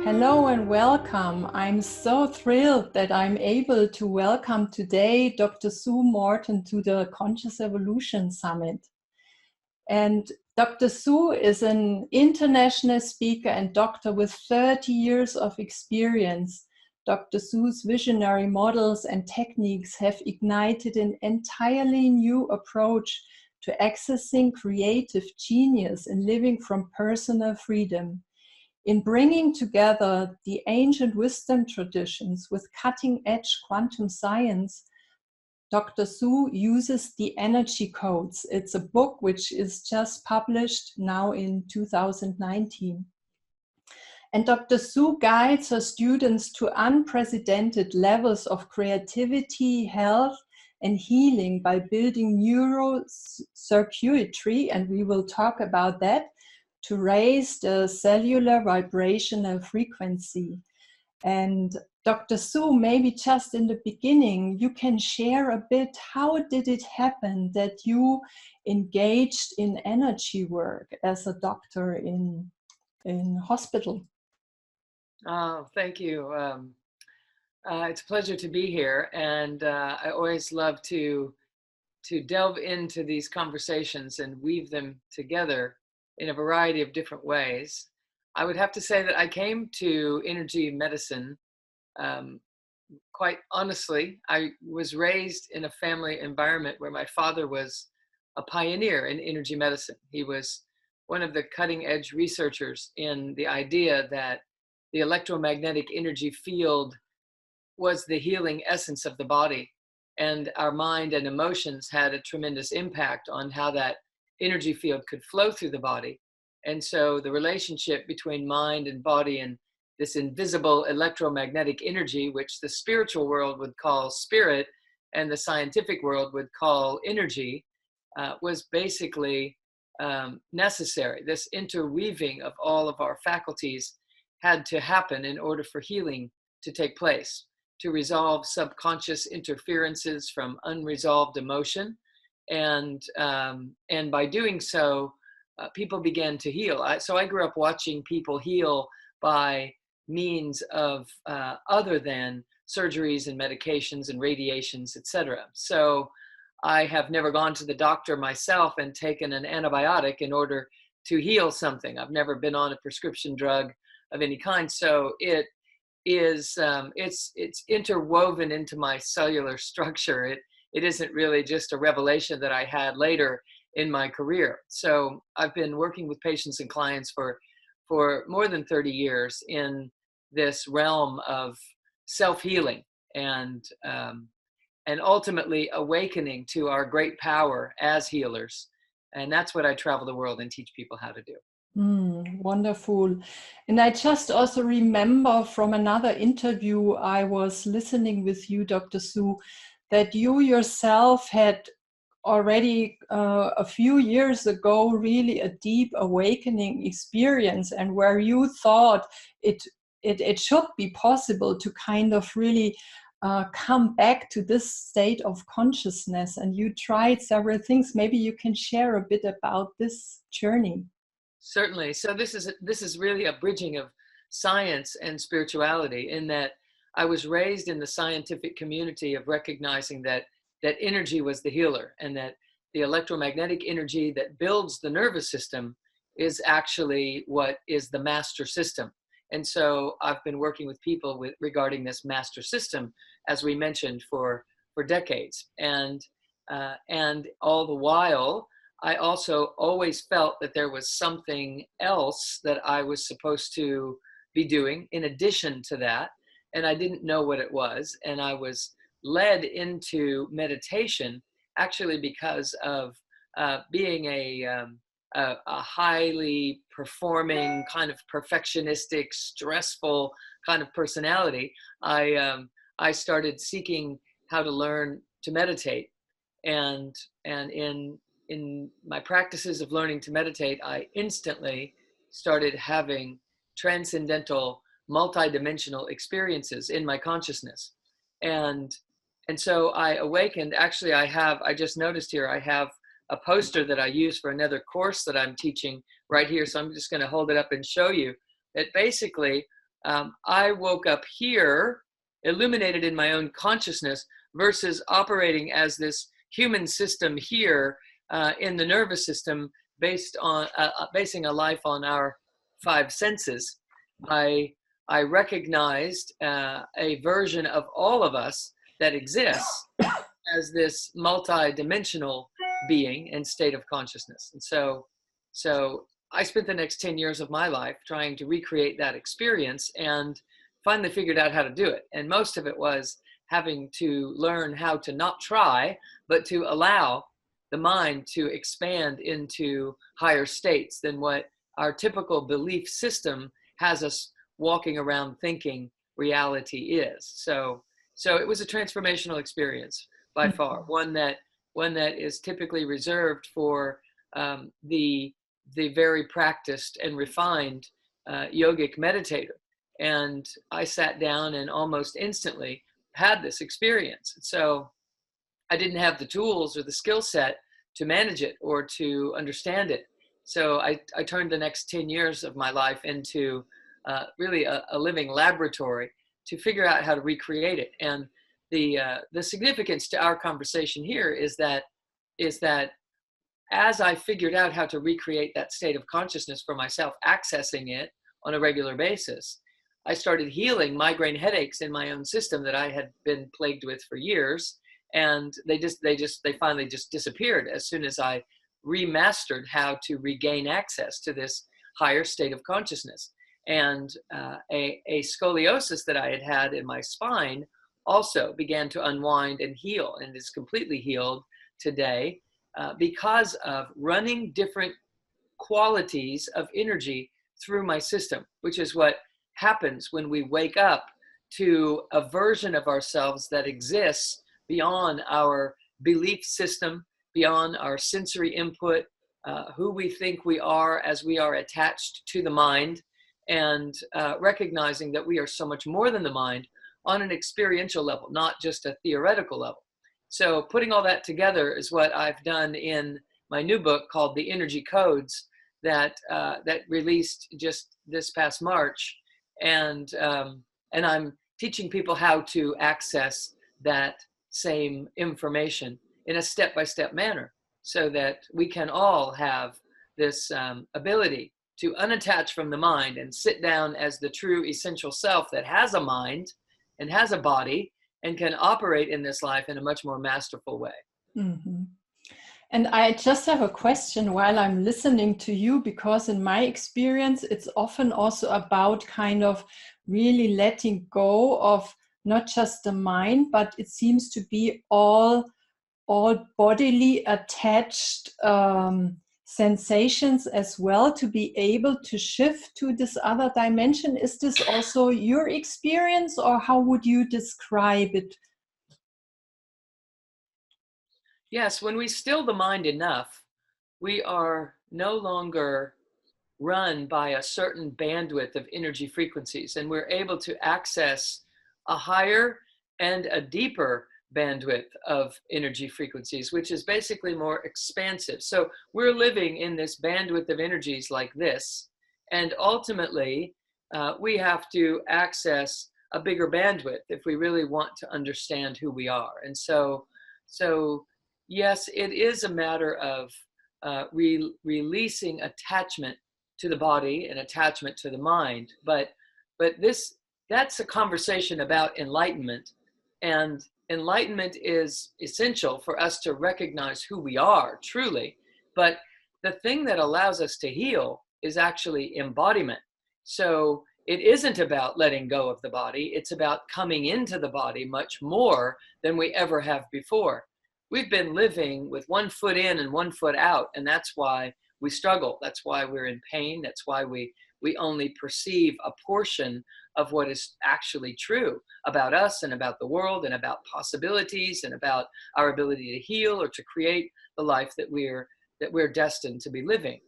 Hello and welcome. I'm so thrilled that I'm able to welcome today Dr. Sue Morter to the Conscious Evolution Summit. And Dr. Sue is an international speaker and doctor with 30 years of experience. Dr. Sue's visionary models and techniques have ignited an entirely new approach to accessing creative genius and living from personal freedom. In bringing together the ancient wisdom traditions with cutting-edge quantum science, Dr. Sue uses the energy codes. It's a book which is just published now in 2019. And Dr. Sue guides her students to unprecedented levels of creativity, health, and healing by building neurocircuitry, and we will talk about that, to raise the cellular vibrational frequency. And Dr. Sue, maybe just in the beginning, you can share a bit, how did it happen that you engaged in energy work as a doctor in hospital? Oh, thank you. It's a pleasure to be here, and I always love to delve into these conversations and weave them together in a variety of different ways. I would have to say that I came to energy medicine quite honestly. I was raised in a family environment where my father was a pioneer in energy medicine. He was one of the cutting edge researchers in the idea that the electromagnetic energy field was the healing essence of the body, and our mind and emotions had a tremendous impact on how that energy field could flow through the body. And so the relationship between mind and body and this invisible electromagnetic energy, which the spiritual world would call spirit and the scientific world would call energy, was basically necessary. This interweaving of all of our faculties had to happen in order for healing to take place, to resolve subconscious interferences from unresolved emotion. And by doing so, people began to heal. So I grew up watching people heal by means of other than surgeries and medications and radiations, etc. So I have never gone to the doctor myself and taken an antibiotic in order to heal something. I've never been on a prescription drug of any kind. So it is it's interwoven into my cellular structure. It isn't really just a revelation that I had later in my career. So I've been working with patients and clients for more than 30 years in this realm of self-healing and ultimately awakening to our great power as healers. And that's what I travel the world and teach people how to do. Wonderful. And I just also remember from another interview I was listening with you, Dr. Sue, that you yourself had already a few years ago really a deep awakening experience, and where you thought it should be possible to kind of really come back to this state of consciousness, and you tried several things. Maybe you can share a bit about this journey. Certainly. So this is really a bridging of science and spirituality, in that I was raised in the scientific community of recognizing that energy was the healer, and that the electromagnetic energy that builds the nervous system is actually what is the master system. And so I've been working with people regarding this master system, as we mentioned, for decades. And all the while, I also always felt that there was something else that I was supposed to be doing in addition to that. And I didn't know what it was. And I was led into meditation actually because of being a highly performing, kind of perfectionistic, stressful kind of personality. I started seeking how to learn to meditate. And in my practices of learning to meditate, I instantly started having transcendental, multidimensional experiences in my consciousness. And so I awakened. Actually, I just noticed here, I have a poster that I use for another course that I'm teaching right here. So I'm just going to hold it up and show you that basically I woke up here, illuminated in my own consciousness, versus operating as this human system here in the nervous system, basing a life on our five senses. I recognized a version of all of us that exists as this multi-dimensional being and state of consciousness. And so I spent the next 10 years of my life trying to recreate that experience, and finally figured out how to do it. And most of it was having to learn how to not try, but to allow the mind to expand into higher states than what our typical belief system has us walking around thinking reality is. So it was a transformational experience by far, one that is typically reserved for the very practiced and refined yogic meditator. And I sat down and almost instantly had this experience. So I didn't have the tools or the skill set to manage it or to understand it. So I turned the next 10 years of my life into really a living laboratory to figure out how to recreate it. And the significance to our conversation here is that as I figured out how to recreate that state of consciousness for myself, accessing it on a regular basis, I started healing migraine headaches in my own system that I had been plagued with for years. And they finally just disappeared as soon as I remastered how to regain access to this higher state of consciousness. And a scoliosis that I had had in my spine also began to unwind and heal, and is completely healed today because of running different qualities of energy through my system, which is what happens when we wake up to a version of ourselves that exists beyond our belief system, beyond our sensory input, who we think we are as we are attached to the mind, and recognizing that we are so much more than the mind on an experiential level, not just a theoretical level. So putting all that together is what I've done in my new book called The Energy Codes that released just this past March. And I'm teaching people how to access that same information in a step-by-step manner so that we can all have this ability to unattach from the mind and sit down as the true essential self that has a mind and has a body and can operate in this life in a much more masterful way. Mm-hmm. And I just have a question while I'm listening to you, because in my experience, it's often also about kind of really letting go of not just the mind, but it seems to be all bodily attached sensations as well, to be able to shift to this other dimension. Is this also your experience, or how would you describe it? Yes, when we still the mind enough, we are no longer run by a certain bandwidth of energy frequencies, and we're able to access a higher and a deeper bandwidth of energy frequencies, which is basically more expansive. So we're living in this bandwidth of energies like this, and ultimately we have to access a bigger bandwidth if we really want to understand who we are. And so yes, it is a matter of releasing attachment to the body and attachment to the mind, but that's a conversation about enlightenment, and enlightenment is essential for us to recognize who we are truly. But the thing that allows us to heal is actually embodiment. So it isn't about letting go of the body, it's about coming into the body much more than we ever have before. We've been living with one foot in and one foot out, and that's why we struggle. That's why we're in pain. That's why we only perceive a portion of what is actually true about us and about the world and about possibilities and about our ability to heal or to create the life that we're destined to be living.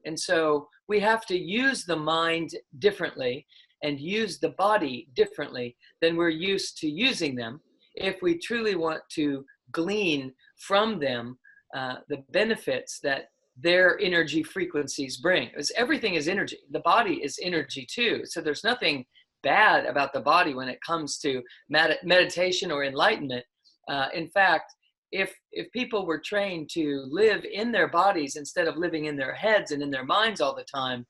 And so we have to use the mind differently and use the body differently than we're used to using them if we truly want to glean from them the benefits that their energy frequencies bring. Because everything is energy. The body is energy too. So there's nothing bad about the body when it comes to meditation or enlightenment. In fact, if people were trained to live in their bodies instead of living in their heads and in their minds all the time,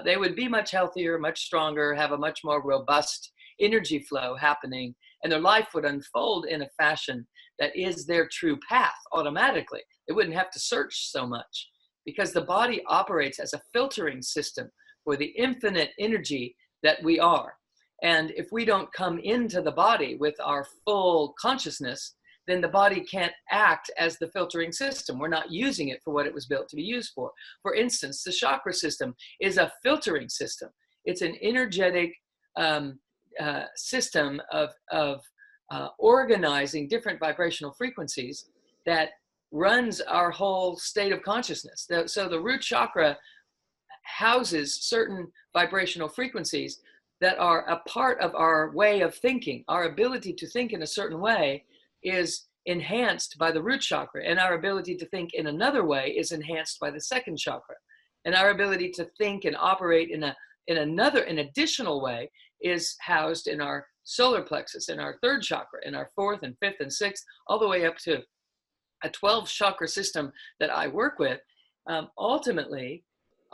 they would be much healthier, much stronger, have a much more robust energy flow happening, and their life would unfold in a fashion that is their true path automatically. They wouldn't have to search so much, because the body operates as a filtering system for the infinite energy that we are. And if we don't come into the body with our full consciousness, then the body can't act as the filtering system. We're not using it for what it was built to be used for. For instance, the chakra system is a filtering system. It's an energetic system of organizing different vibrational frequencies that runs our whole state of consciousness. So the root chakra houses certain vibrational frequencies that are a part of our way of thinking. Our ability to think in a certain way is enhanced by the root chakra, and our ability to think in another way is enhanced by the second chakra. And our ability to think and operate in an additional way is housed in our solar plexus, in our third chakra, in our fourth and fifth and sixth, all the way up to a 12 chakra system that I work with. Ultimately,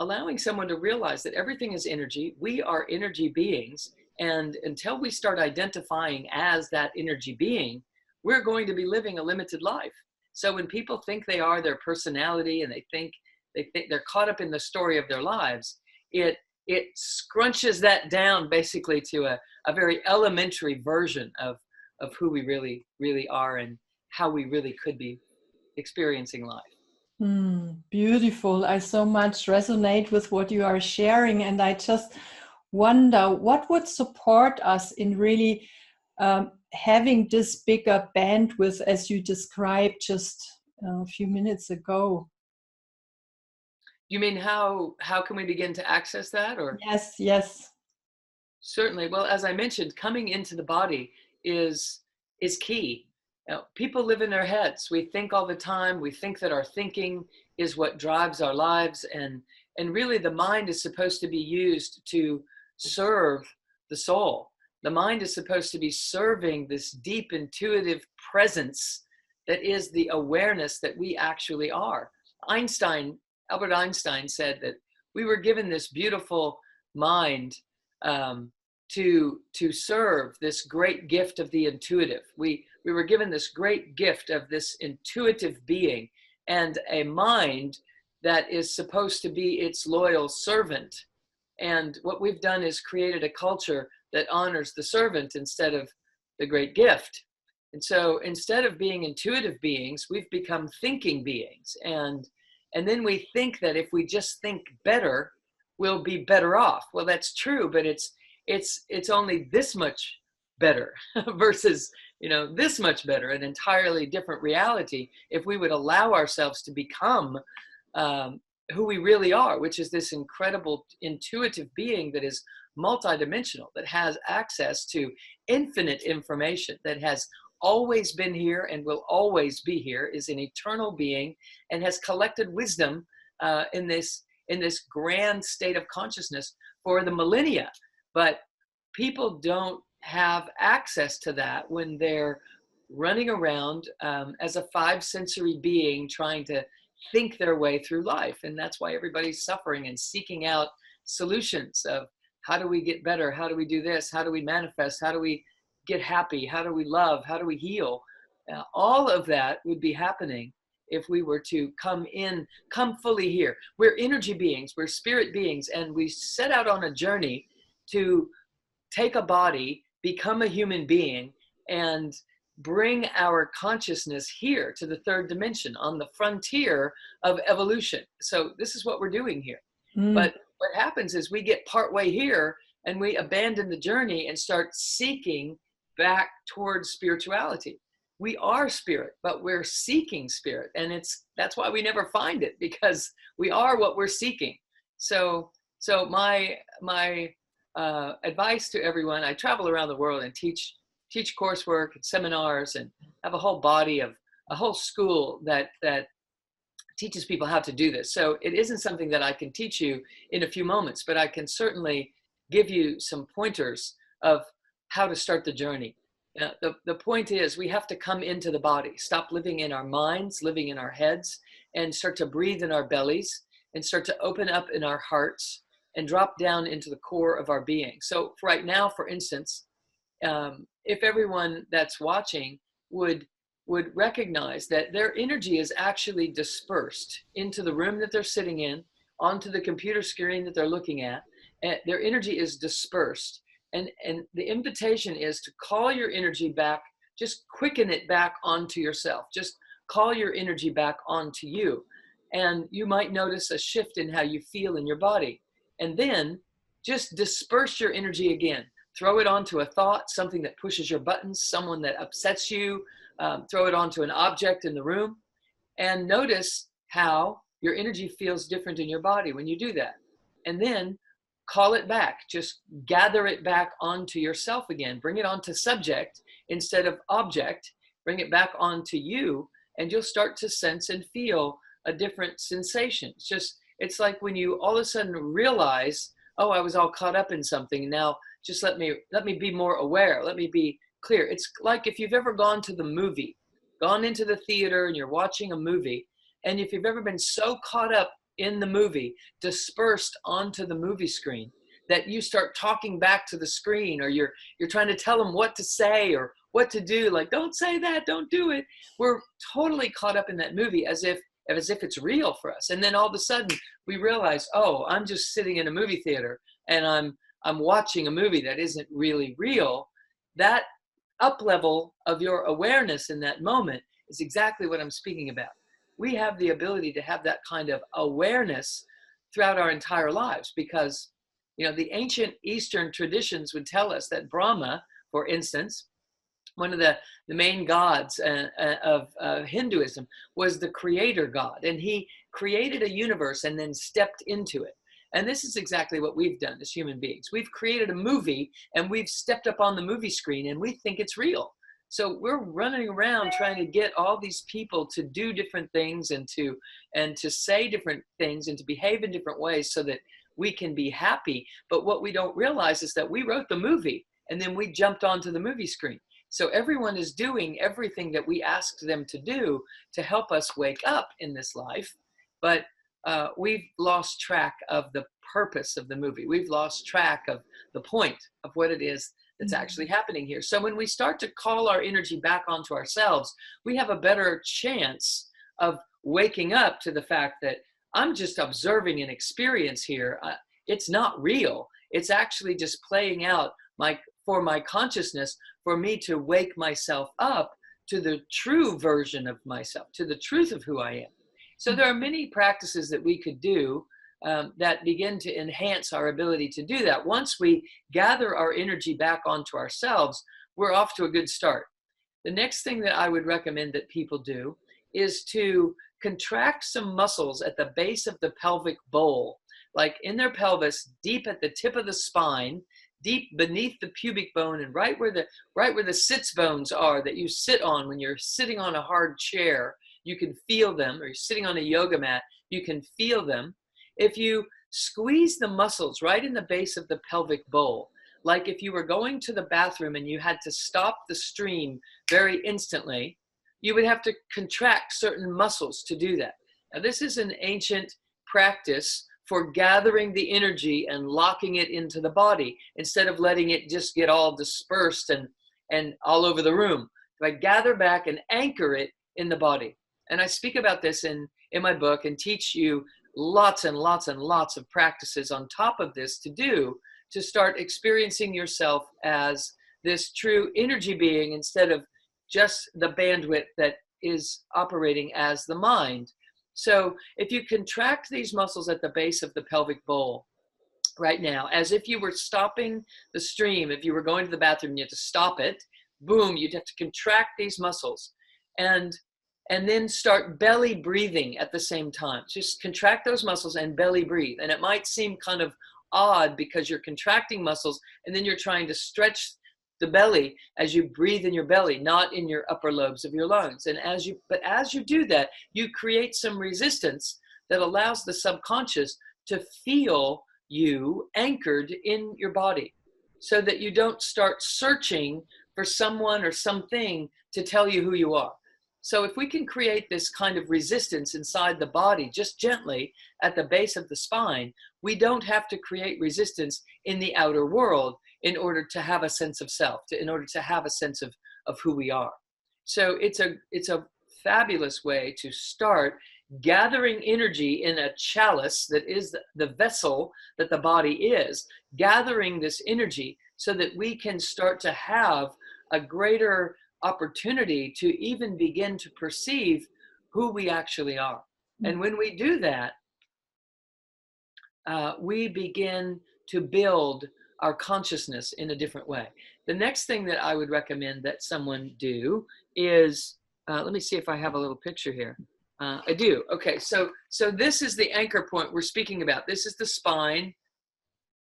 allowing someone to realize that everything is energy, we are energy beings, and until we start identifying as that energy being, we're going to be living a limited life. So when people think they are their personality, and they think they're caught up in the story of their lives, it scrunches that down basically to a very elementary version of who we really are and how we really could be experiencing life. Beautiful. I so much resonate with what you are sharing, and I just wonder what would support us in really having this bigger bandwidth as you described just a few minutes ago. You mean how can we begin to access that? Or Yes. Certainly. Well, as I mentioned, coming into the body is key. People live in their heads. We think all the time. We think that our thinking is what drives our lives, and really the mind is supposed to be used to serve the soul. The mind is supposed to be serving this deep intuitive presence that is the awareness that we actually are. Albert Einstein said that we were given this beautiful mind to serve this great gift of the intuitive. We were given this great gift of this intuitive being, and a mind that is supposed to be its loyal servant. And what we've done is created a culture that honors the servant instead of the great gift. And so instead of being intuitive beings, we've become thinking beings. And then we think that if we just think better, we'll be better off. Well, that's true, but it's only this much better versus, this much better, an entirely different reality if we would allow ourselves to become who we really are, which is this incredible intuitive being that is multidimensional, that has access to infinite information, that has always been here and will always be here, is an eternal being, and has collected wisdom in this grand state of consciousness for the millennia. But people don't have access to that when they're running around as a five sensory being trying to think their way through life. And that's why everybody's suffering and seeking out solutions of how do we get better? How do we do this? How do we manifest? How do we get happy? How do we love? How do we heal? All of that would be happening if we were to come fully here. We're energy beings, we're spirit beings, and we set out on a journey to take a body, become a human being, and bring our consciousness here to the third dimension on the frontier of evolution. So this is what we're doing here. But what happens is we get partway here and we abandon the journey and start seeking back towards spirituality. We are spirit, but we're seeking spirit. And that's why we never find it, because we are what we're seeking. So my advice to everyone, I travel around the world and teach coursework and seminars, and have a whole body of a whole school that teaches people how to do this. So it isn't something that I can teach you in a few moments, but I can certainly give you some pointers of how to start the journey. The point is we have to come into the body, stop living in our minds, living in our heads, and start to breathe in our bellies and start to open up in our hearts and drop down into the core of our being. So for right now, for instance, if everyone that's watching would recognize that their energy is actually dispersed into the room that they're sitting in, onto the computer screen that they're looking at, and their energy is dispersed. And the invitation is to call your energy back, just quicken it back onto yourself. Just call your energy back onto you. And you might notice a shift in how you feel in your body. And then just disperse your energy again. Throw it onto a thought, something that pushes your buttons, someone that upsets you. Throw it onto an object in the room. And notice how your energy feels different in your body when you do that. And then call it back. Just gather it back onto yourself again. Bring it onto subject instead of object. Bring it back onto you, and you'll start to sense and feel a different sensation. It's like when you all of a sudden realize, oh, I was all caught up in something. Now just let me be more aware. Let me be clear. It's like if you've ever gone to the movie, gone into the theater and you're watching a movie, and if you've ever been so caught up in the movie, dispersed onto the movie screen, that you start talking back to the screen, or you're trying to tell them what to say or what to do, like, don't say that, don't do it. We're totally caught up in that movie as if it's real for us. And then all of a sudden we realize, oh, I'm just sitting in a movie theater and I'm watching a movie that isn't really real. That up level of your awareness in that moment is exactly what I'm speaking about. We have the ability to have that kind of awareness throughout our entire lives, because, the ancient Eastern traditions would tell us that Brahma, for instance, one of the main gods of Hinduism, was the creator god, and he created a universe and then stepped into it. And this is exactly what we've done as human beings. We've created a movie and we've stepped up on the movie screen and we think it's real. So we're running around trying to get all these people to do different things and to say different things and to behave in different ways so that we can be happy. But what we don't realize is that we wrote the movie and then we jumped onto the movie screen. So everyone is doing everything that we asked them to do to help us wake up in this life. But we've lost track of the purpose of the movie. We've lost track of the point of what it is that's actually happening here. So when we start to call our energy back onto ourselves, we have a better chance of waking up to the fact that I'm just observing an experience here. It's not real. It's actually just playing out for my consciousness, for me to wake myself up to the true version of myself, to the truth of who I am. So there are many practices that we could do that begin to enhance our ability to do that. Once we gather our energy back onto ourselves, we're off to a good start. The next thing that I would recommend that people do is to contract some muscles at the base of the pelvic bowl, like in their pelvis, deep at the tip of the spine, deep beneath the pubic bone, and right where the sits bones are that you sit on when you're sitting on a hard chair. You can feel them, or you're sitting on a yoga mat, you can feel them. If you squeeze the muscles right in the base of the pelvic bowl, like if you were going to the bathroom and you had to stop the stream very instantly, you would have to contract certain muscles to do that. Now, this is an ancient practice for gathering the energy and locking it into the body instead of letting it just get all dispersed and all over the room. If I gather back and anchor it in the body. And I speak about this in my book and teach you lots and lots and lots of practices on top of this to do to start experiencing yourself as this true energy being instead of just the bandwidth that is operating as the mind. So if you contract these muscles at the base of the pelvic bowl right now, as if you were stopping the stream, if you were going to the bathroom and you had to stop it, boom, you'd have to contract these muscles and then start belly breathing at the same time. Just contract those muscles and belly breathe. And it might seem kind of odd because you're contracting muscles and then you're trying to stretch the belly as you breathe in your belly, not in your upper lobes of your lungs. And as you do that, you create some resistance that allows the subconscious to feel you anchored in your body. so that you don't start searching for someone or something to tell you who you are. So if we can create this kind of resistance inside the body, just gently at the base of the spine, we don't have to create resistance in the outer world in order to have a sense of self, in order to have a sense of who we are. So it's a fabulous way to start gathering energy in a chalice that is the vessel that the body is, gathering this energy so that we can start to have a greater opportunity to even begin to perceive who we actually are. And when we do that, we begin to build our consciousness in a different way. The next thing that I would recommend that someone do is, let me see if I have a little picture here. I do. Okay, so this is the anchor point we're speaking about. This is the spine.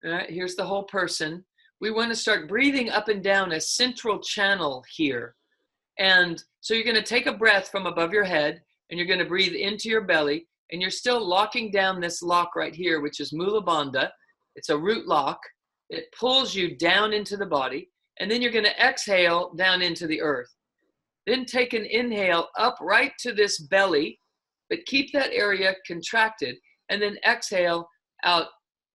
All right, here's the whole person. We want to start breathing up and down a central channel here. And so you're going to take a breath from above your head, and you're going to breathe into your belly, and you're still locking down this lock right here, which is Mula Bandha. It's a root lock. It pulls you down into the body, and then you're going to exhale down into the earth. Then take an inhale up right to this belly, but keep that area contracted, and then exhale out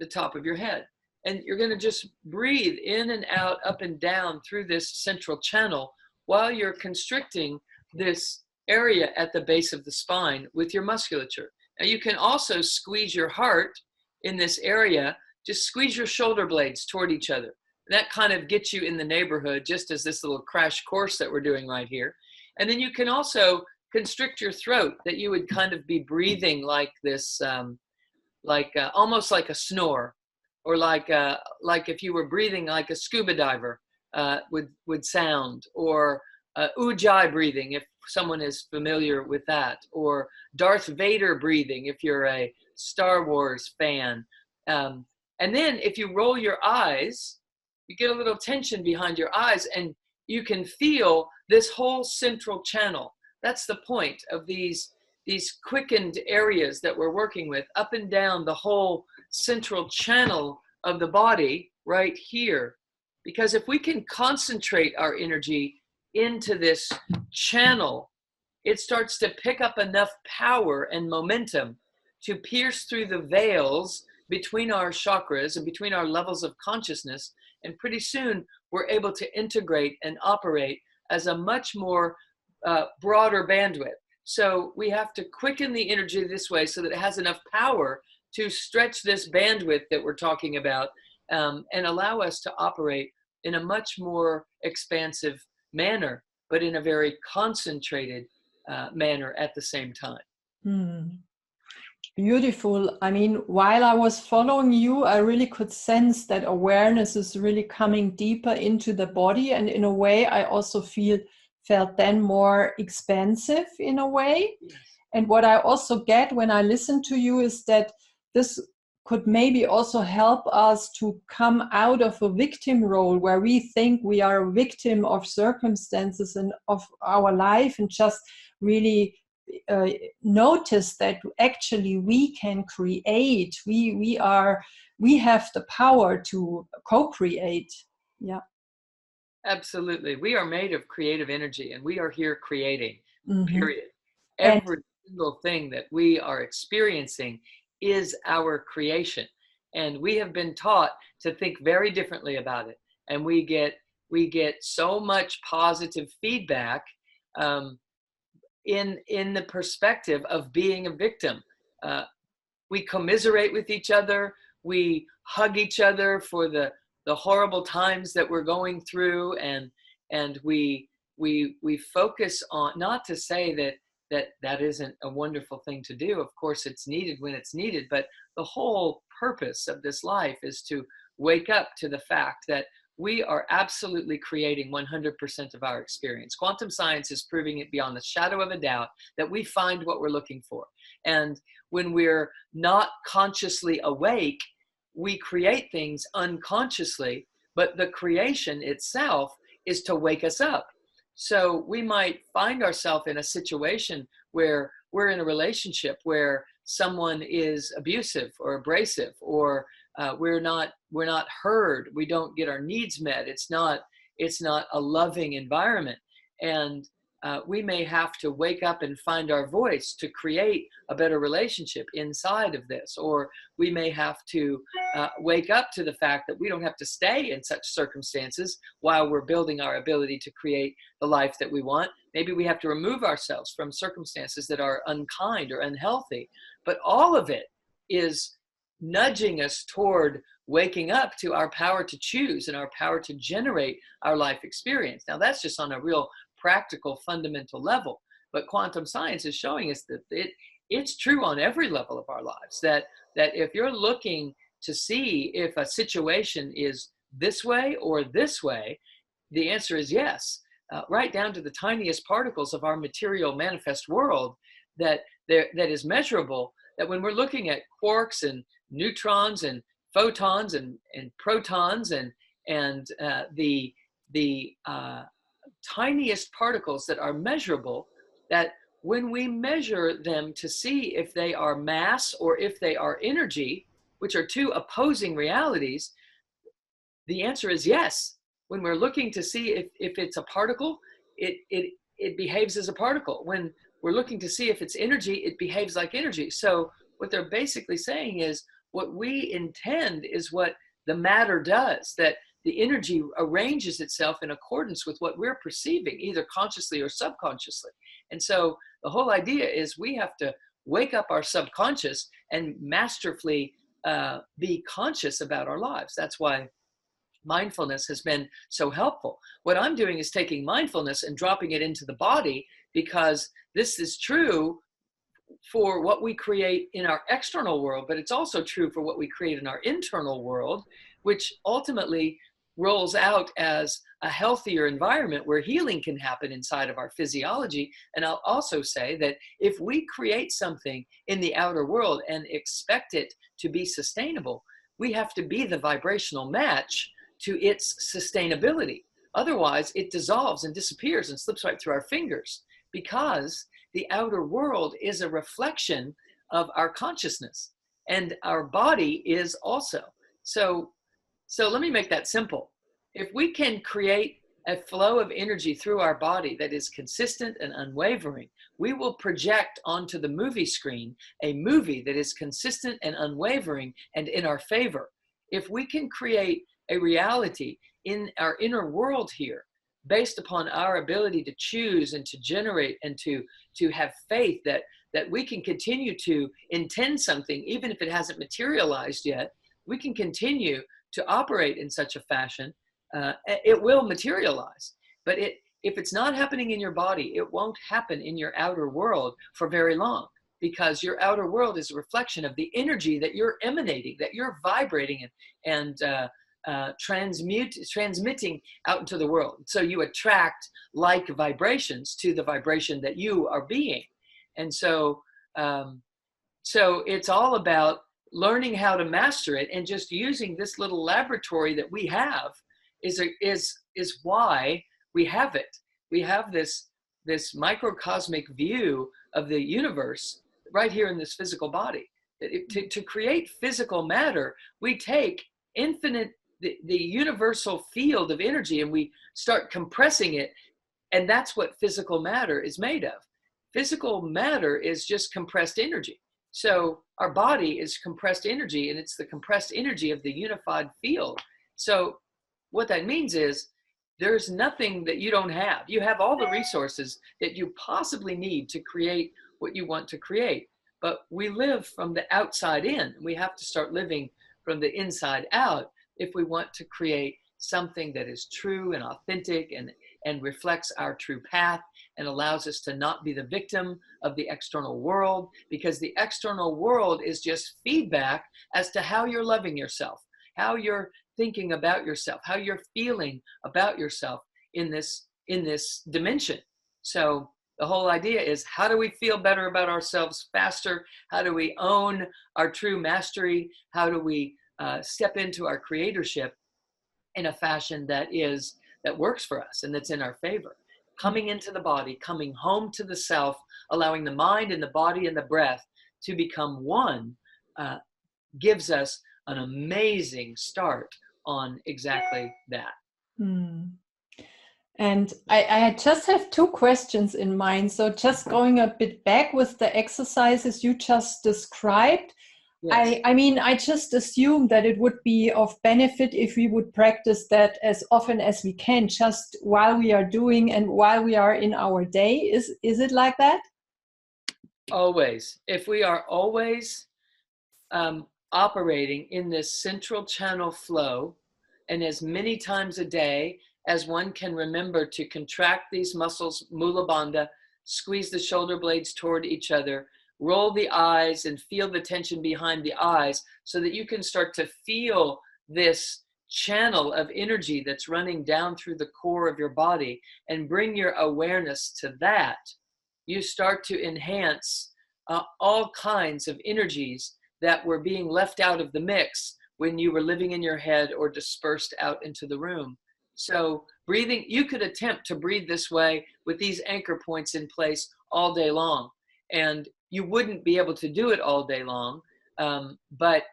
the top of your head. And you're going to just breathe in and out, up and down through this central channel while you're constricting this area at the base of the spine with your musculature. Now you can also squeeze your heart in this area. Just squeeze your shoulder blades toward each other. That kind of gets you in the neighborhood, just as this little crash course that we're doing right here. And then you can also constrict your throat, that you would kind of be breathing like this, almost like a snore, or like if you were breathing like a scuba diver would sound, or Ujjayi breathing, if someone is familiar with that, or Darth Vader breathing, if you're a Star Wars fan. And then if you roll your eyes, you get a little tension behind your eyes, and you can feel this whole central channel. That's the point of these quickened areas that we're working with, up and down the whole central channel of the body right here. Because if we can concentrate our energy into this channel, it starts to pick up enough power and momentum to pierce through the veils between our chakras and between our levels of consciousness. And pretty soon we're able to integrate and operate as a much more broader bandwidth. So we have to quicken the energy this way so that it has enough power to stretch this bandwidth that we're talking about, and allow us to operate in a much more expansive manner, but in a very concentrated manner at the same time. Beautiful. I mean, while I was following you, I really could sense that awareness is really coming deeper into the body. And in a way, I also felt then more expansive in a way. And what I also get when I listen to you is that this could maybe also help us to come out of a victim role where we think we are a victim of circumstances and of our life, and just really notice that actually we can create. We have the power to co-create. Yeah. Absolutely. We are made of creative energy, and we are here creating, period. And Every single thing that we are experiencing is our creation. And we have been taught to think very differently about it. And we get so much positive feedback in the perspective of being a victim. We commiserate with each other. We hug each other for the horrible times that we're going through, and we focus on, not to say that isn't a wonderful thing to do. Of course, it's needed when it's needed, but the whole purpose of this life is to wake up to the fact that we are absolutely creating 100% of our experience. Quantum science is proving it beyond the shadow of a doubt that we find what we're looking for. And when we're not consciously awake, we create things unconsciously, but the creation itself is to wake us up. So we might find ourselves in a situation where we're in a relationship where someone is abusive or abrasive, or we're not heard. We don't get our needs met. It's not a loving environment. And we may have to wake up and find our voice to create a better relationship inside of this. Or we may have to wake up to the fact that we don't have to stay in such circumstances while we're building our ability to create the life that we want. Maybe we have to remove ourselves from circumstances that are unkind or unhealthy. But all of it is nudging us toward waking up to our power to choose and our power to generate our life experience. Now, that's just on a real practical, fundamental level. But quantum science is showing us that it's true on every level of our lives, that if you're looking to see if a situation is this way or this way, the answer is yes, right down to the tiniest particles of our material manifest world that is measurable, that when we're looking at quarks and neutrons and photons and protons and the tiniest particles that are measurable, that when we measure them to see if they are mass or if they are energy, which are two opposing realities, the answer is yes. When we're looking to see if it's a particle, it behaves as a particle. When we're looking to see if it's energy, it behaves like energy. So what they're basically saying is what we intend is what the matter does, that the energy arranges itself in accordance with what we're perceiving, either consciously or subconsciously. And so the whole idea is we have to wake up our subconscious and masterfully be conscious about our lives. That's why mindfulness has been so helpful. What I'm doing is taking mindfulness and dropping it into the body, because this is true for what we create in our external world, but it's also true for what we create in our internal world, which ultimately rolls out as a healthier environment where healing can happen inside of our physiology. And I'll also say that if we create something in the outer world and expect it to be sustainable, we have to be the vibrational match to its sustainability. Otherwise, it dissolves and disappears and slips right through our fingers, because the outer world is a reflection of our consciousness, and our body is also. So let me make that simple. If we can create a flow of energy through our body that is consistent and unwavering, we will project onto the movie screen a movie that is consistent and unwavering and in our favor. If we can create a reality in our inner world here based upon our ability to choose and to generate and to have faith that we can continue to intend something, even if it hasn't materialized yet, we can continue to operate in such a fashion, it will materialize. But if it's not happening in your body, it won't happen in your outer world for very long, because your outer world is a reflection of the energy that you're emanating, that you're vibrating and transmitting out into the world. So you attract like vibrations to the vibration that you are being. And so it's all about learning how to master it, and just using this little laboratory that we have is why we have it. We have this microcosmic view of the universe right here in this physical body. To create physical matter, we take infinite, the universal field of energy, and we start compressing it. And that's what physical matter is made of. Physical matter is just compressed energy. So our body is compressed energy, and it's the compressed energy of the unified field. So what that means is there's nothing that you don't have. You have all the resources that you possibly need to create what you want to create. But we live from the outside in. We have to start living from the inside out if we want to create something that is true and authentic and reflects our true path and allows us to not be the victim of the external world, because the external world is just feedback as to how you're loving yourself, how you're thinking about yourself, how you're feeling about yourself in this dimension. So the whole idea is, how do we feel better about ourselves faster? How do we own our true mastery? How do we step into our creatorship in a fashion that works for us and that's in our favor? Coming into the body, coming home to the self, allowing the mind and the body and the breath to become one, gives us an amazing start on exactly that. Hmm. And I just have two questions in mind. So just going a bit back with the exercises you just described, Yes. I mean, I just assume that it would be of benefit if we would practice that as often as we can, just while we are doing and while we are in our day. Is it like that? Always. If we are always operating in this central channel flow, and as many times a day as one can remember to contract these muscles, mula bandha, squeeze the shoulder blades toward each other, roll the eyes and feel the tension behind the eyes so that you can start to feel this channel of energy that's running down through the core of your body, and bring your awareness to that. You start to enhance all kinds of energies that were being left out of the mix when you were living in your head or dispersed out into the room. So breathing, you could attempt to breathe this way with these anchor points in place all day long, and you wouldn't be able to do it all day long. But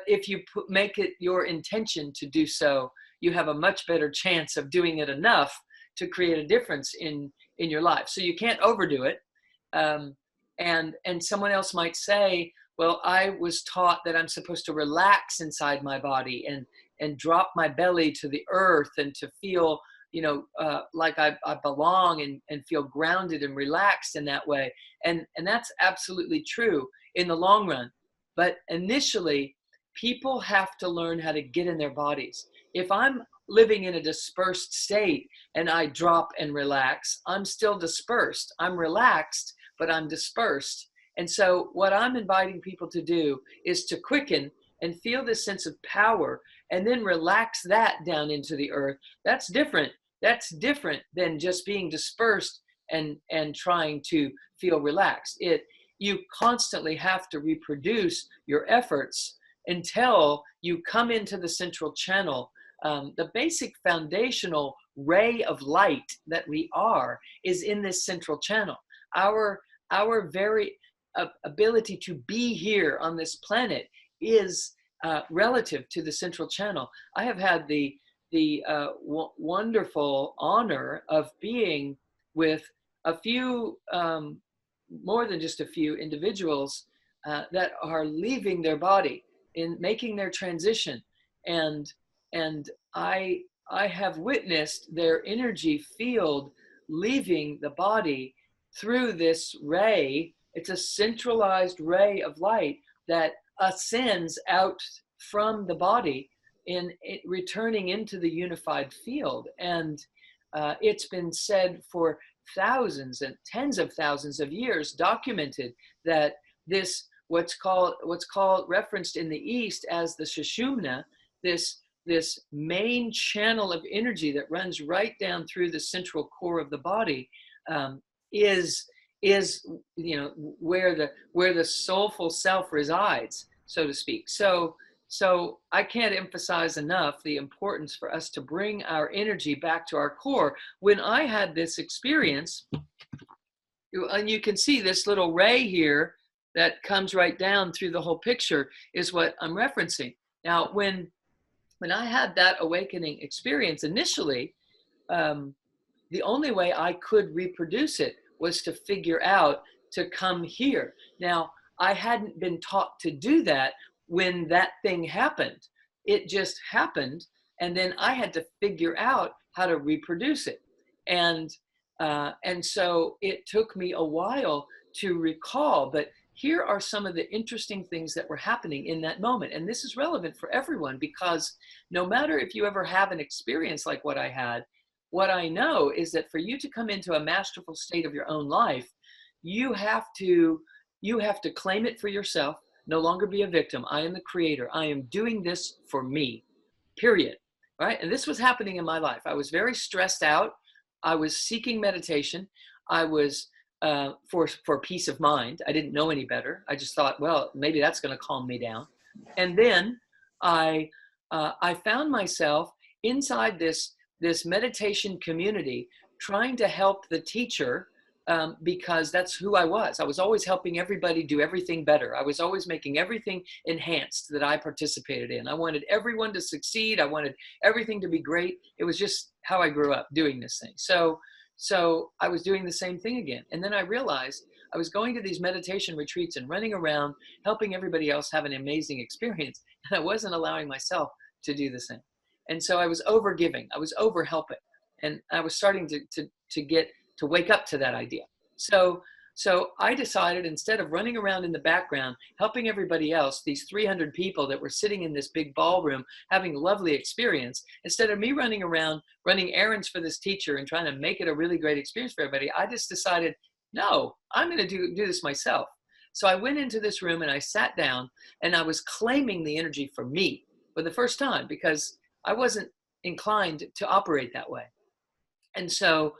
if you make it your intention to do so, you have a much better chance of doing it enough to create a difference in your life. So you can't overdo it. And someone else might say, well, I was taught that I'm supposed to relax inside my body and drop my belly to the earth and to feel, like I belong and feel grounded and relaxed in that way. And that's absolutely true in the long run. But initially, people have to learn how to get in their bodies. If I'm living in a dispersed state and I drop and relax, I'm still dispersed. I'm relaxed, but I'm dispersed. And so what I'm inviting people to do is to quicken and feel this sense of power and then relax that down into the earth. That's different. That's different than just being dispersed and trying to feel relaxed. You constantly have to reproduce your efforts until you come into the central channel. The basic foundational ray of light that we are is in this central channel. Our very ability to be here on this planet is relative to the central channel. I have had the wonderful honor of being with a few, more than just a few individuals that are leaving their body in making their transition, and I have witnessed their energy field leaving the body through this ray. It's a centralized ray of light that ascends out from the body in it, returning into the unified field. And it's been said for thousands and tens of thousands of years, documented, that this what's called referenced in the East as the Sushumna, this main channel of energy that runs right down through the central core of the body, is where the soulful self resides, so to speak. So I can't emphasize enough the importance for us to bring our energy back to our core. When I had this experience, and you can see this little ray here that comes right down through the whole picture, is what I'm referencing. Now, when I had that awakening experience initially, the only way I could reproduce it was to figure out to come here. Now, I hadn't been taught to do that when that thing happened. It just happened, and then I had to figure out how to reproduce it. And so it took me a while to recall, but here are some of the interesting things that were happening in that moment. And this is relevant for everyone, because no matter if you ever have an experience like what I had, what I know is that for you to come into a masterful state of your own life, you have to claim it for yourself, no longer be a victim. I am the creator. I am doing this for me, period. Right? And this was happening in my life. I was very stressed out. I was seeking meditation. I was for peace of mind. I didn't know any better. I just thought, well, maybe that's going to calm me down. And then I found myself inside this meditation community, trying to help the teacher because that's who I was. I was always helping everybody do everything better. I was always making everything enhanced that I participated in. I wanted everyone to succeed. I wanted everything to be great. It was just how I grew up doing this thing. So I was doing the same thing again. And then I realized I was going to these meditation retreats and running around, helping everybody else have an amazing experience. And I wasn't allowing myself to do the same. And so I was over giving. I was over helping. And I was starting to wake up to that idea. So I decided, instead of running around in the background, helping everybody else, these 300 people that were sitting in this big ballroom, having a lovely experience, instead of me running around, running errands for this teacher and trying to make it a really great experience for everybody, I just decided, no, I'm going to do this myself. So I went into this room and I sat down and I was claiming the energy for me for the first time, because I wasn't inclined to operate that way. And so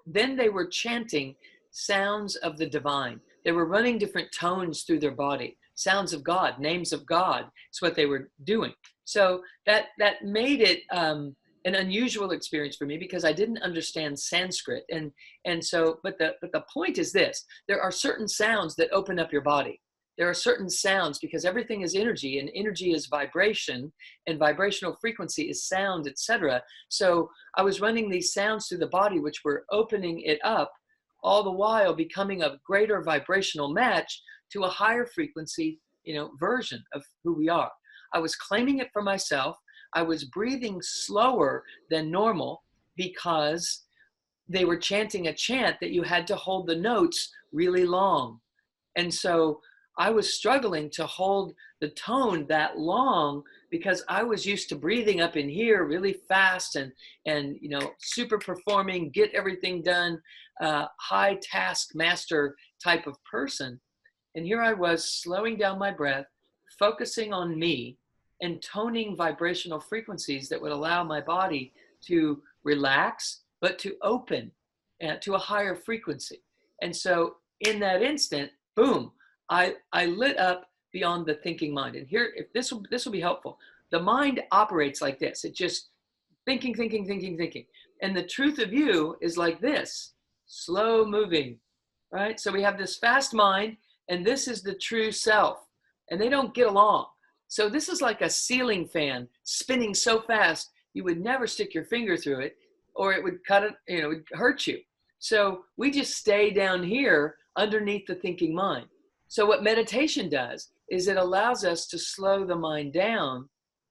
then they were chanting sounds of the divine. They were running different tones through their body. Sounds of God, names of God is what they were doing. So that made it an unusual experience for me, because I didn't understand Sanskrit. And so, but the point is this: there are certain sounds that open up your body. There are certain sounds, because everything is energy, and energy is vibration, and vibrational frequency is sound, etc. So I was running these sounds through the body, which were opening it up, all the while becoming a greater vibrational match to a higher frequency, version of who we are. I was claiming it for myself. I was breathing slower than normal, because they were chanting a chant that you had to hold the notes really long. And so I was struggling to hold the tone that long, because I was used to breathing up in here really fast and super performing, get everything done, high task master type of person. And here I was slowing down my breath, focusing on me, and toning vibrational frequencies that would allow my body to relax, but to open to a higher frequency. And so in that instant, boom, I lit up beyond the thinking mind. And here, if this will be helpful. The mind operates like this. It just thinking. And the truth of you is like this, slow moving, right? So we have this fast mind, and this is the true self, and they don't get along. So this is like a ceiling fan spinning so fast, you would never stick your finger through it, or it would cut it, it would hurt you. So we just stay down here underneath the thinking mind. So what meditation does is it allows us to slow the mind down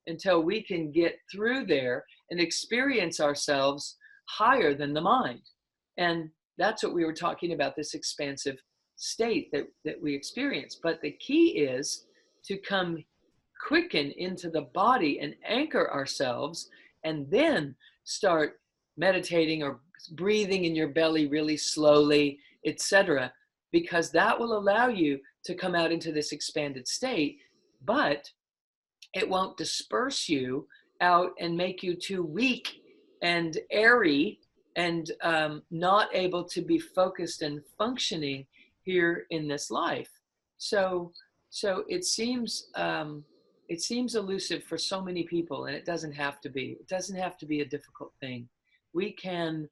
until we can get through there and experience ourselves higher than the mind. And that's what we were talking about, this expansive state that we experience. But the key is to come quicken into the body and anchor ourselves, and then start meditating or breathing in your belly really slowly, etc., because that will allow you to come out into this expanded state, but it won't disperse you out and make you too weak and airy and not able to be focused and functioning here in this life. So it seems elusive for so many people, and it doesn't have to be. It doesn't have to be a difficult thing. We can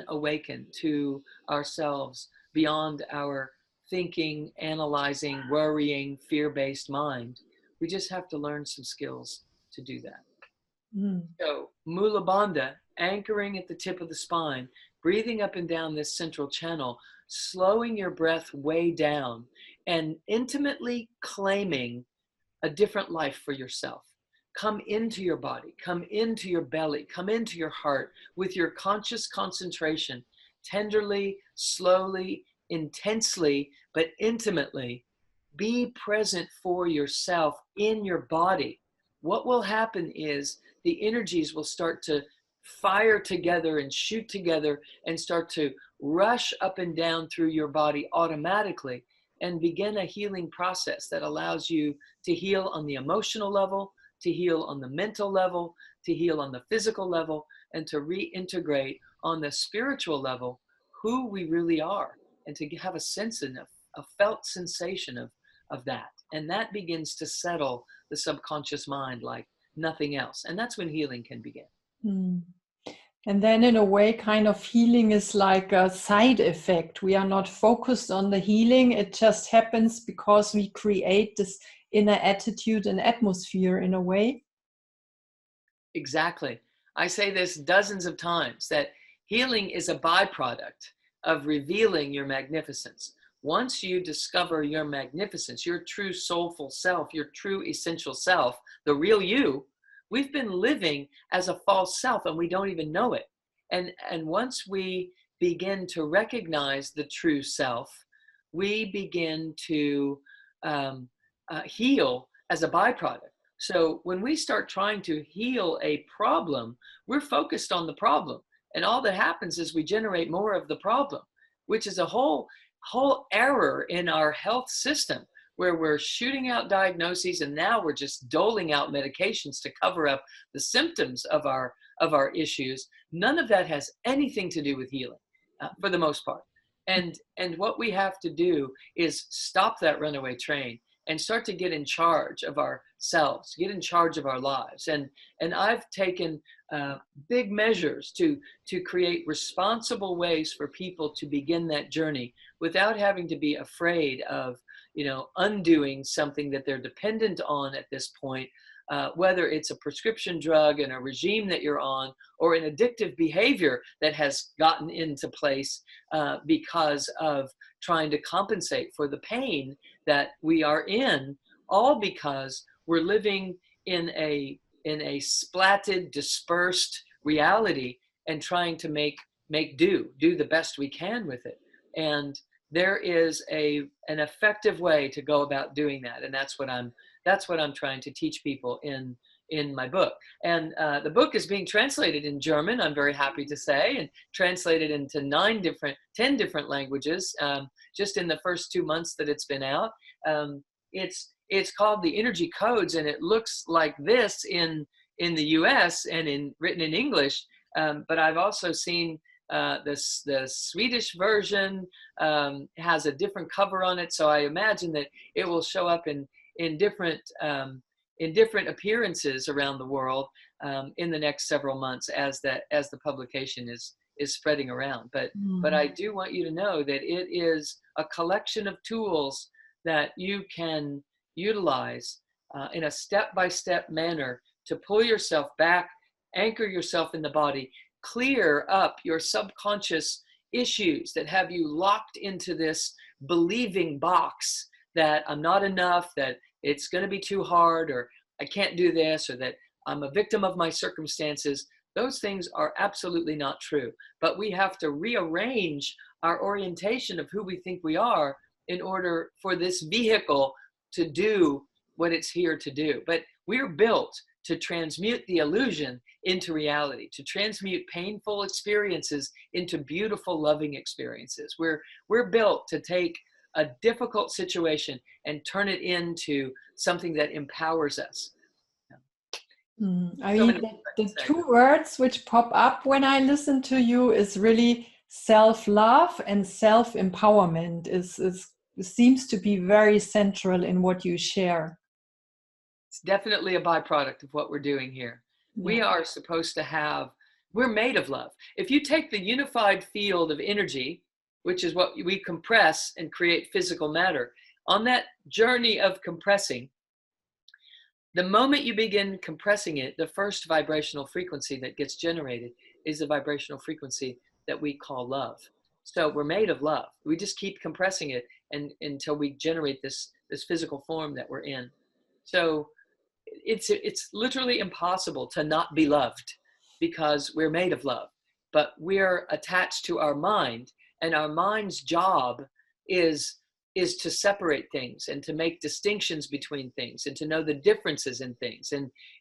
awaken to ourselves beyond our thinking, analyzing, worrying, fear-based mind. We just have to learn some skills to do that. So Mula Bandha, anchoring at the tip of the spine, breathing up and down this central channel, slowing your breath way down, and intimately claiming a different life for yourself. Come into your body, come into your belly, come into your heart with your conscious concentration, tenderly, slowly, intensely, but intimately. Be present for yourself in your body. What will happen is the energies will start to fire together and shoot together and start to rush up and down through your body automatically, and begin a healing process that allows you to heal on the emotional level, to heal on the mental level, to heal on the physical level, and to reintegrate on the spiritual level who we really are, and to have a sense and a felt sensation of that. And that begins to settle the subconscious mind like nothing else. And that's when healing can begin. And then in a way, kind of healing is like a side effect. We are not focused on the healing. It just happens because we create this inner attitude and atmosphere in a way. Exactly. I say this dozens of times, that healing is a byproduct of revealing your magnificence. Once you discover your magnificence, your true soulful self, your true essential self, the real you, we've been living as a false self and we don't even know it. And once we begin to recognize the true self, we begin to heal as a byproduct. So when we start trying to heal a problem, we're focused on the problem. And all that happens is we generate more of the problem, which is a whole error in our health system, where we're shooting out diagnoses and now we're just doling out medications to cover up the symptoms of our issues. None of that has anything to do with healing, for the most part. And what we have to do is stop that runaway train and start to get in charge of ourselves, get in charge of our lives. And I've taken big measures to create responsible ways for people to begin that journey without having to be afraid of, undoing something that they're dependent on at this point, whether it's a prescription drug and a regime that you're on, or an addictive behavior that has gotten into place because of trying to compensate for the pain that we are in, all because we're living in a splatted, dispersed reality and trying to make do the best we can with it. And there is an effective way to go about doing that, and that's what I'm trying to teach people in my book. And the book is being translated in German, I'm very happy to say, and translated into 10 different languages just in the first 2 months that it's been out. It's called The Energy Codes, and it looks like this in the US and written in English. But I've also seen the Swedish version has a different cover on it, so I imagine that it will show up in different appearances around the world in the next several months as the publication is spreading around. But I do want you to know that it is a collection of tools that you can utilize in a step-by-step manner to pull yourself back, anchor yourself in the body, clear up your subconscious issues that have you locked into this believing box that I'm not enough, that it's going to be too hard, or I can't do this, or that I'm a victim of my circumstances. Those things are absolutely not true. But we have to rearrange our orientation of who we think we are in order for this vehicle to do what it's here to do. But we're built to transmute the illusion into reality, to transmute painful experiences into beautiful, loving experiences. We're built to take a difficult situation and turn it into something that empowers us. I mean, the two words which pop up when I listen to you is really self-love and self-empowerment. It seems to be very central in what you share. It's definitely a byproduct of what we're doing here. Yeah. We are supposed to we're made of love. If you take the unified field of energy, which is what we compress and create physical matter, on that journey of compressing, the moment you begin compressing it, the first vibrational frequency that gets generated is the vibrational frequency that we call love. So we're made of love. We just keep compressing it until we generate this physical form that we're in. So it's literally impossible to not be loved because we're made of love. But we're attached to our mind, and our mind's job is to separate things and to make distinctions between things and to know the differences in things.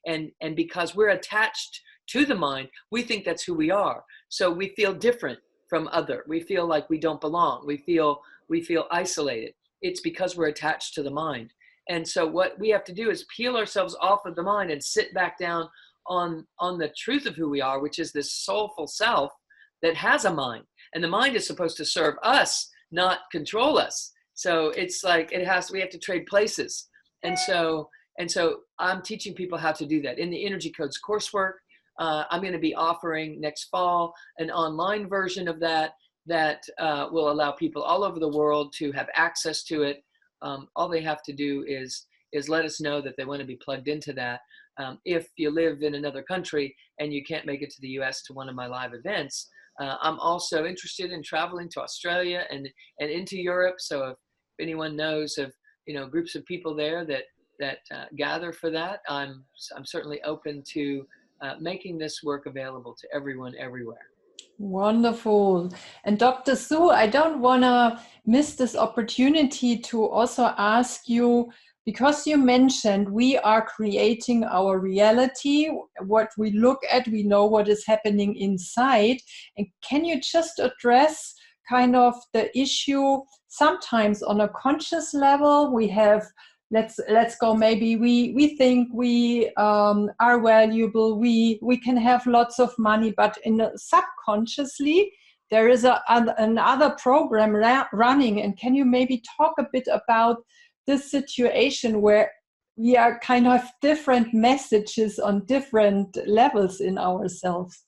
And because we're attached to the mind, we think that's who we are. So we feel different from other. We feel like we don't belong. We feel isolated. It's because we're attached to the mind. And so what we have to do is peel ourselves off of the mind and sit back down on the truth of who we are, which is this soulful self that has a mind. And the mind is supposed to serve us, not control us. So it's like we have to trade places. And so I'm teaching people how to do that in the Energy Codes coursework. I'm going to be offering next fall an online version of that will allow people all over the world to have access to it. All they have to do is let us know that they want to be plugged into that. If you live in another country and you can't make it to the US to one of my live events, I'm also interested in traveling to Australia and into Europe. So if anyone knows of groups of people there that gather for that, I'm certainly open to making this work available to everyone everywhere. Wonderful. And Dr. Sue, I don't want to miss this opportunity to also ask you, because you mentioned we are creating our reality, what we look at, we know what is happening inside. And can you just address kind of the issue? Sometimes on a conscious level, we have, let's go, maybe we think we are valuable, we can have lots of money, but subconsciously there is another program running. And can you maybe talk a bit about this situation where we are kind of different messages on different levels in ourselves?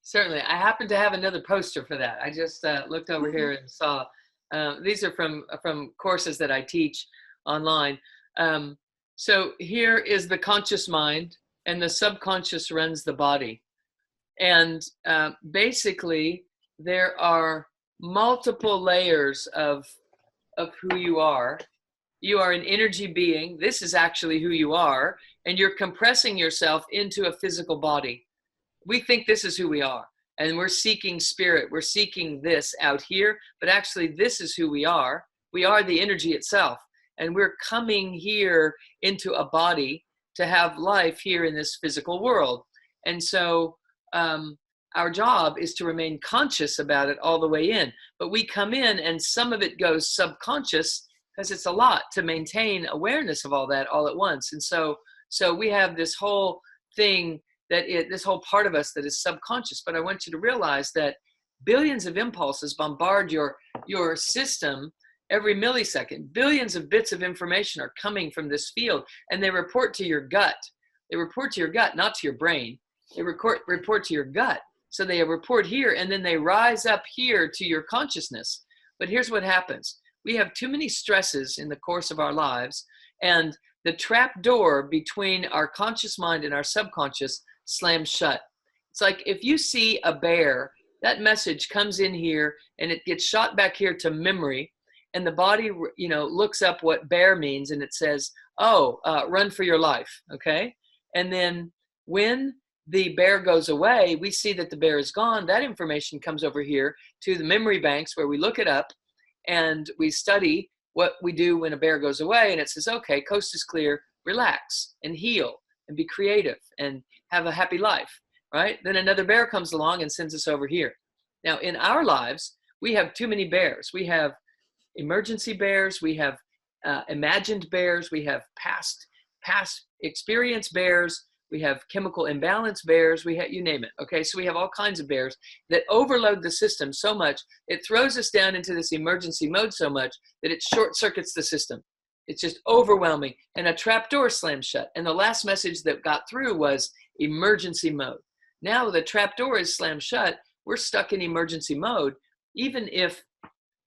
Certainly. I happen to have another poster for that. I just looked over here and saw these are from courses that I teach online. So here is the conscious mind, and the subconscious runs the body. And basically, there are multiple layers of who you are. You are an energy being. This is actually who you are. And you're compressing yourself into a physical body. We think this is who we are. And we're seeking spirit. We're seeking this out here. But actually, this is who we are. We are the energy itself. And we're coming here into a body to have life here in this physical world. And so our job is to remain conscious about it all the way in. But we come in and some of it goes subconscious, because it's a lot to maintain awareness of all that all at once. And so we have this whole thing this whole part of us that is subconscious. But I want you to realize that billions of impulses bombard your system every millisecond. Billions of bits of information are coming from this field, and they report to your gut. They report to your gut, not to your brain. They report to your gut. So they report here, and then they rise up here to your consciousness. But here's what happens. We have too many stresses in the course of our lives, and the trap door between our conscious mind and our subconscious slams shut. It's like if you see a bear, that message comes in here and it gets shot back here to memory, and the body looks up what bear means, and it says, run for your life. Okay. And then when the bear goes away, we see that the bear is gone. That information comes over here to the memory banks, where we look it up and we study what we do when a bear goes away. And it says, okay, coast is clear, relax and heal and be creative and have a happy life, right? Then another bear comes along and sends us over here. Now in our lives, we have too many bears. We have emergency bears, we have imagined bears, we have past experience bears, we have chemical imbalance bears, we have, you name it. Okay, so we have all kinds of bears that overload the system so much, it throws us down into this emergency mode so much that it short circuits the system. It's just overwhelming, and a trap door slams shut. And the last message that got through was emergency mode. Now the trap door is slammed shut, we're stuck in emergency mode. Even if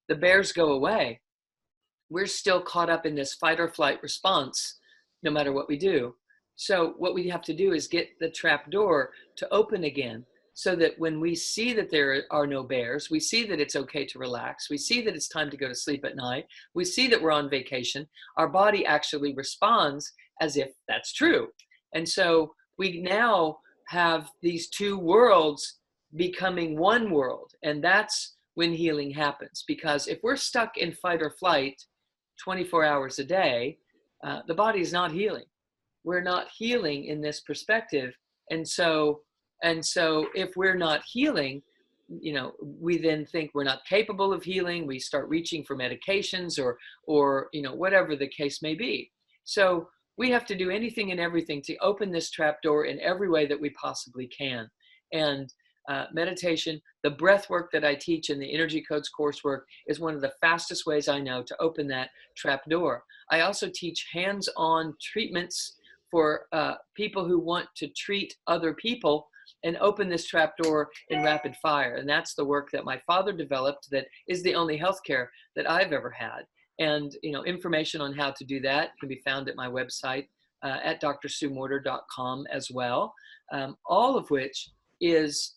the bears go away, we're still caught up in this fight or flight response, no matter what we do. So what we have to do is get the trap door to open again, so that when we see that there are no bears, we see that it's okay to relax, we see that it's time to go to sleep at night, we see that we're on vacation, our body actually responds as if that's true. And so we now have these two worlds becoming one world. And that's when healing happens. Because if we're stuck in fight or flight 24 hours a day, the body is not healing. We're not healing in this perspective. And so if we're not healing, we then think we're not capable of healing. We start reaching for medications or whatever the case may be. So we have to do anything and everything to open this trap door in every way that we possibly can. And meditation, the breath work that I teach in the Energy Codes coursework is one of the fastest ways I know to open that trap door. I also teach hands-on treatments for people who want to treat other people and open this trapdoor in rapid fire. And that's the work that my father developed that is the only healthcare that I've ever had. And, you know, information on how to do that can be found at my website at drsuemorter.com as well. All of which is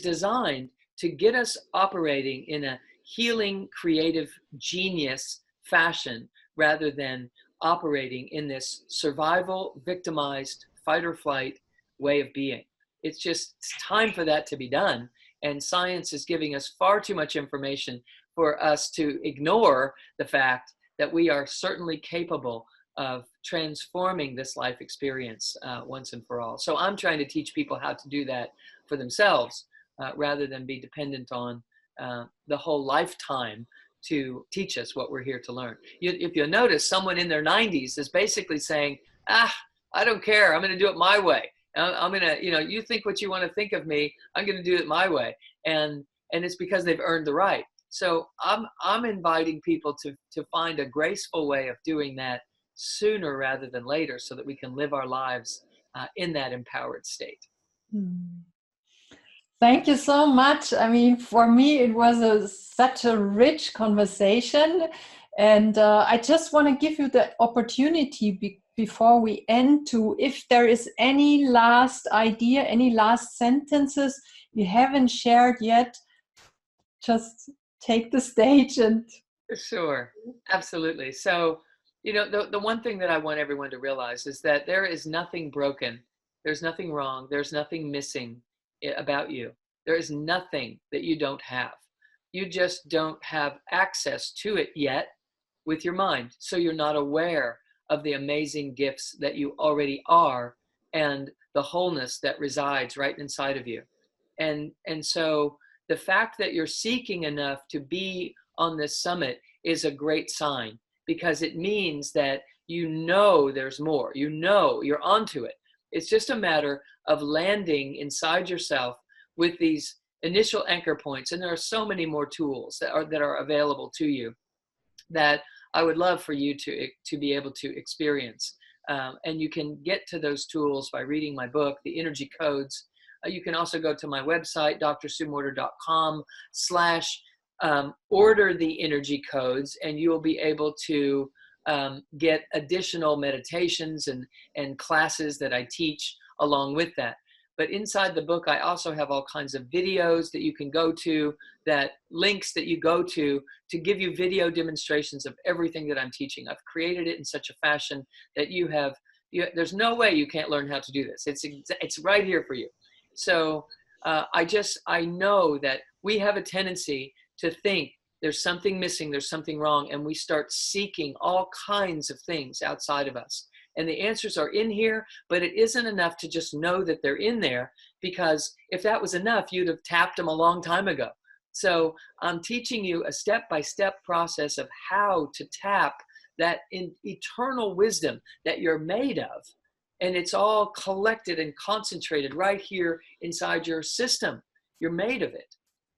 designed to get us operating in a healing, creative, genius fashion rather than operating in this survival, victimized, fight or flight way of being. It's time for that to be done. And science is giving us far too much information for us to ignore the fact that we are certainly capable of transforming this life experience once and for all. So I'm trying to teach people how to do that for themselves rather than be dependent on the whole lifetime to teach us what we're here to learn. If you'll notice, someone in their 90s is basically saying, I don't care, I'm going to do it my way. I'm going to, you think what you want to think of me, I'm going to do it my way. And it's because they've earned the right. So I'm inviting people to find a graceful way of doing that sooner rather than later so that we can live our lives in that empowered state. Thank you so much. I mean, for me, it was such a rich conversation. And I just want to give you the opportunity before we end to, if there is any last idea, any last sentences you haven't shared yet, just take the stage and... Sure, absolutely. So, the one thing that I want everyone to realize is that there is nothing broken. There's nothing wrong. There's nothing missing about you. There is nothing that you don't have. You just don't have access to it yet with your mind. So you're not aware of the amazing gifts that you already are and the wholeness that resides right inside of you. And so the fact that you're seeking enough to be on this summit is a great sign, because it means that there's more, you're onto it. It's just a matter of landing inside yourself with these initial anchor points. And there are so many more tools that are available to you that I would love for you to be able to experience. And you can get to those tools by reading my book, The Energy Codes. You can also go to my website, drsuemorter.com/order the energy codes, and you will be able to get additional meditations and classes that I teach along with that. But inside the book, I also have all kinds of videos that you can go to, that links that you go to give you video demonstrations of everything that I'm teaching. I've created it in such a fashion that there's no way you can't learn how to do this. It's right here for you. So I know that we have a tendency to think there's something missing, there's something wrong, and we start seeking all kinds of things outside of us. And the answers are in here, but it isn't enough to just know that they're in there, because if that was enough, you'd have tapped them a long time ago. So I'm teaching you a step-by-step process of how to tap that eternal wisdom that you're made of. And it's all collected and concentrated right here inside your system. You're made of it.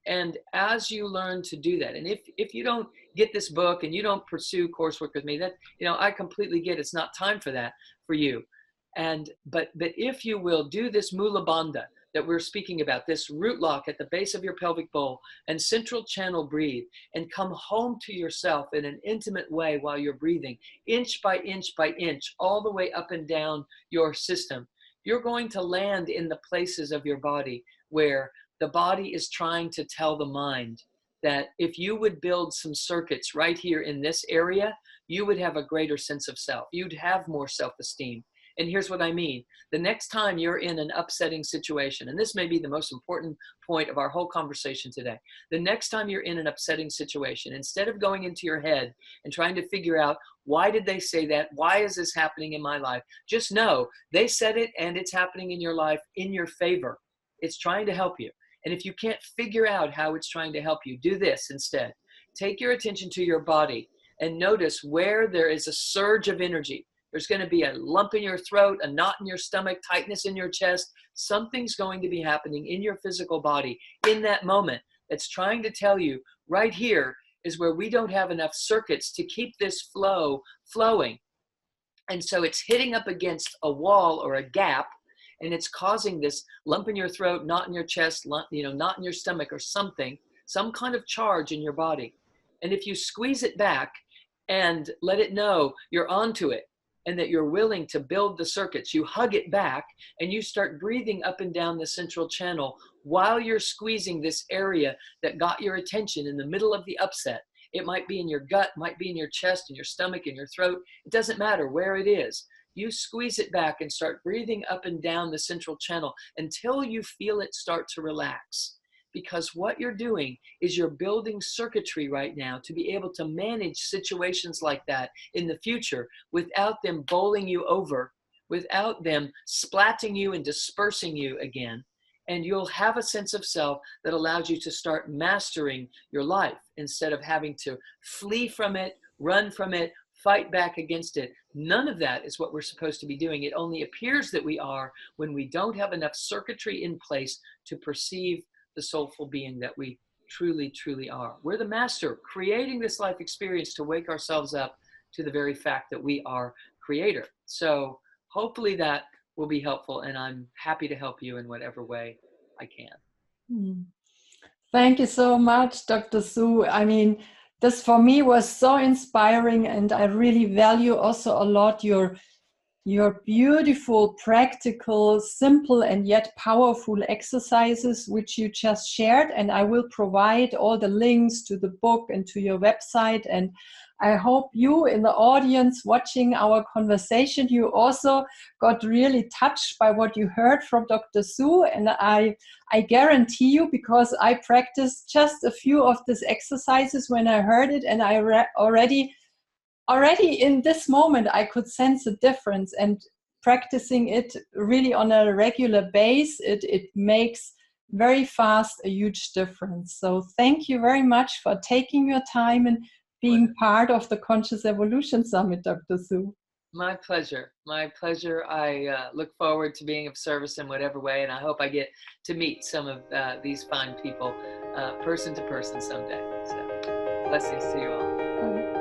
And as you learn to do that, and if you don't get this book and you don't pursue coursework with me, that, I completely get it's not time for that for you. But if you will do this Mula Bandha that we're speaking about, this root lock at the base of your pelvic bowl and central channel breathe, and come home to yourself in an intimate way while you're breathing, inch by inch by inch, all the way up and down your system, you're going to land in the places of your body where the body is trying to tell the mind that if you would build some circuits right here in this area, you would have a greater sense of self. You'd have more self-esteem. And here's what I mean. The next time you're in an upsetting situation, and this may be the most important point of our whole conversation today, the next time you're in an upsetting situation, instead of going into your head and trying to figure out, why did they say that? Why is this happening in my life? Just know they said it and it's happening in your life in your favor. It's trying to help you. And if you can't figure out how it's trying to help you, do this instead. Take your attention to your body and notice where there is a surge of energy. There's going to be a lump in your throat, a knot in your stomach, tightness in your chest. Something's going to be happening in your physical body in that moment that's trying to tell you, right here is where we don't have enough circuits to keep this flow flowing. And so it's hitting up against a wall or a gap, and it's causing this lump in your throat, knot in your chest, knot in your stomach or something, some kind of charge in your body. And if you squeeze it back and let it know you're onto it and that you're willing to build the circuits, you hug it back and you start breathing up and down the central channel while you're squeezing this area that got your attention in the middle of the upset. It might be in your gut, might be in your chest, in your stomach, in your throat. It doesn't matter where it is. You squeeze it back and start breathing up and down the central channel until you feel it start to relax. Because what you're doing is you're building circuitry right now to be able to manage situations like that in the future without them bowling you over, without them splatting you and dispersing you again. And you'll have a sense of self that allows you to start mastering your life instead of having to flee from it, run from it, fight back against it. None of that is what we're supposed to be doing. It only appears that we are when we don't have enough circuitry in place to perceive the soulful being that we truly, truly are. We're the master creating this life experience to wake ourselves up to the very fact that we are creator. So hopefully that will be helpful, and I'm happy to help you in whatever way I can. Thank you so much, Dr. Sue. I mean, this for me was so inspiring, and I really value also a lot your beautiful, practical, simple, and yet powerful exercises which you just shared. And I will provide all the links to the book and to your website. And I hope you in the audience watching our conversation, you also got really touched by what you heard from Dr. Sue. And I guarantee you, because I practiced just a few of these exercises when I heard it, and I already in this moment, I could sense a difference, and practicing it really on a regular base, it makes very fast a huge difference. So thank you very much for taking your time and being part of the Conscious Evolution Summit, Dr. Sue. My pleasure. My pleasure. I look forward to being of service in whatever way, and I hope I get to meet some of these fine people person to person someday. So blessings to you all.